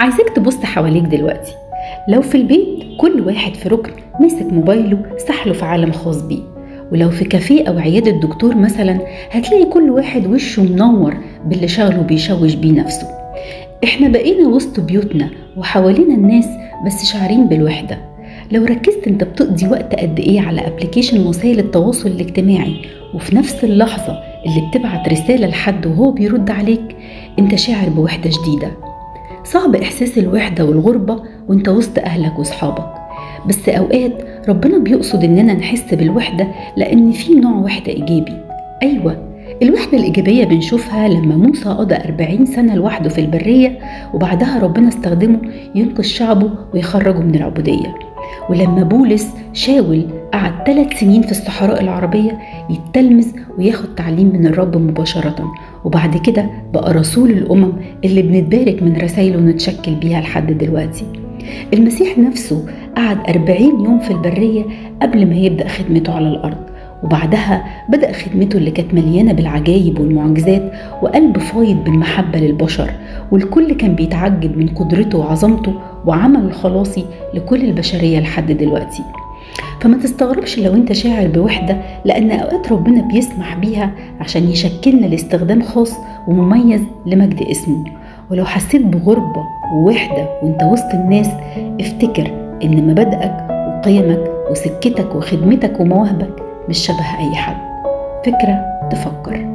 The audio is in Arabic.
عايزاك تبص حواليك دلوقتي. لو في البيت كل واحد في ركن ماسك موبايله سحله في عالم خاص بيه، ولو في كافيه أو عيادة دكتور مثلا هتلاقي كل واحد وشه منور باللي شغله بيشوش بيه نفسه. احنا بقينا وسط بيوتنا وحوالينا الناس بس شعرين بالوحدة. لو ركزت انت بتقضي وقت قد ايه على ابليكيشن وسائل التواصل الاجتماعي، وفي نفس اللحظة اللي بتبعت رسالة لحد وهو بيرد عليك، انت شاعر بوحدة شديدة. صعب إحساس الوحدة والغربة وانت وسط أهلك وصحابك، بس أوقات ربنا بيقصد إننا نحس بالوحدة لأن في نوع وحدة إيجابي. أيوة، الوحدة الإيجابية بنشوفها لما موسى قضى 40 سنة لوحده في البرية، وبعدها ربنا استخدمه ينقذ شعبه ويخرجه من العبودية. ولما بولس شاول قعد 3 سنين في الصحراء العربية يتلمذ وياخد تعليم من الرب مباشرة، وبعد كده بقى رسول الأمم اللي بنتبارك من رسائله ونتشكل بيها لحد دلوقتي. المسيح نفسه قعد 40 يوم في البرية قبل ما يبدأ خدمته على الأرض، وبعدها بدأ خدمته اللي كانت مليانة بالعجائب والمعجزات وقلب فايض بالمحبة للبشر، والكل كان بيتعجب من قدرته وعظمته وعمله الخلاصي لكل البشرية لحد دلوقتي. فما تستغربش لو انت شاعر بوحدة، لأن أوقات ربنا بيسمح بيها عشان يشكلنا لاستخدام خاص ومميز لمجد اسمه. ولو حسيت بغربة ووحدة وانت وسط الناس، افتكر ان مبادئك وقيمك وسكتك وخدمتك ومواهبك مش شبه أي حد. فكرة تفكر.